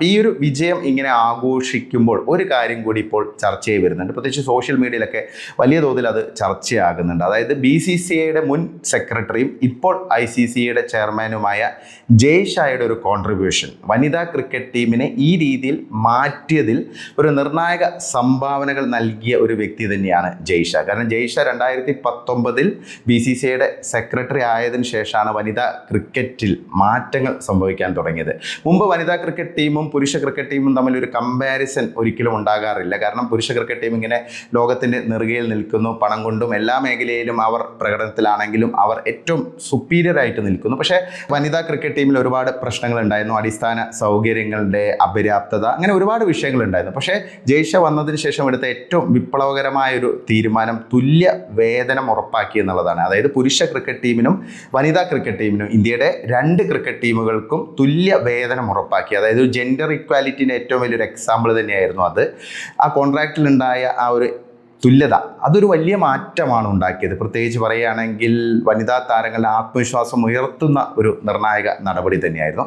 ഈ ഒരു വിജയം ഇങ്ങനെ ആഘോഷിക്കുമ്പോൾ ഒരു കാര്യം കൂടി ഇപ്പോൾ ചർച്ചയായി വരുന്നുണ്ട്. പ്രത്യേകിച്ച് സോഷ്യൽ മീഡിയയിലൊക്കെ വലിയ തോതിൽ അത് ചർച്ചയാകുന്നുണ്ട്. അതായത് BCCIയുടെ മുൻ സെക്രട്ടറിയും ഇപ്പോൾ ICCയുടെ ചെയർമാനുമായ ജയ് ഷായുടെ ഒരു കോൺട്രിബ്യൂഷൻ വനിതാ ക്രിക്കറ്റ് ടീമിനെ ഈ രീതിയിൽ മാറ്റിയതിൽ ഒരു നിർണായക സംഭാവനകൾ നൽകിയ ഒരു വ്യക്തി തന്നെയാണ് ജയ് ഷാ. കാരണം ജയ് ഷാ 2019 BCCIയുടെ സെക്രട്ടറി ആയതിനു ശേഷമാണ് വനിതാ ക്രിക്കറ്റിൽ മാറ്റങ്ങൾ സംഭവിക്കാൻ തുടങ്ങിയത്. മുമ്പ് വനിതാ ക്രിക്കറ്റ് ടീമും പുരുഷ ക്രിക്കറ്റ് ടീമും തമ്മിൽ ഒരു കമ്പാരിസൺ ഒരിക്കലും ഉണ്ടാകാറില്ല. കാരണം പുരുഷ ക്രിക്കറ്റ് ടീം ഇങ്ങനെ ലോകത്തിൻ്റെ നെറുകയിൽ നിൽക്കുന്നു, പണം കൊണ്ടും എല്ലാ മേഖലയിലും അവർ പ്രകടനത്തിലാണെങ്കിലും അവർ ഏറ്റവും സുപ്പീരിയർ ആയിട്ട് നിൽക്കുന്നു. പക്ഷേ വനിതാ ക്രിക്കറ്റ് ടീമിൽ ഒരുപാട് പ്രശ്നങ്ങൾ ഉണ്ടായിരുന്നു. അടിസ്ഥാന സൗകര്യങ്ങളുടെ അപര്യാപ്തത, അങ്ങനെ ഒരുപാട് വിഷയങ്ങളുണ്ടായിരുന്നു. പക്ഷേ ജയ് ഷാ വന്നതിന് ശേഷം എടുത്ത ഏറ്റവും വിപ്ലവകരമായൊരു തീരുമാനം തുല്യ വേതനം ഉറപ്പാക്കി എന്നുള്ളതാണ്. അതായത് പുരുഷ ക്രിക്കറ്റ് ടീമിനും വനിതാ ക്രിക്കറ്റ് ടീമിനും ഇന്ത്യയുടെ 2 ക്രിക്കറ്റ് ടീമുകൾക്കും തുല്യ വേതനം ഉറപ്പാക്കി. അതായത് ജെൻഡർ ഇക്വാലിറ്റിൻ്റെ ഏറ്റവും വലിയൊരു എക്സാമ്പിൾ തന്നെയായിരുന്നു അത്. ആ കോൺട്രാക്റ്റിലുണ്ടായ ആ ഒരു തുല്യത അതൊരു വലിയ മാറ്റമാണ് ഉണ്ടാക്കിയത്. പ്രത്യേകിച്ച് പറയുകയാണെങ്കിൽ വനിതാ താരങ്ങളുടെ ആത്മവിശ്വാസം ഉയർത്തുന്ന ഒരു നിർണായക നടപടി തന്നെയായിരുന്നു.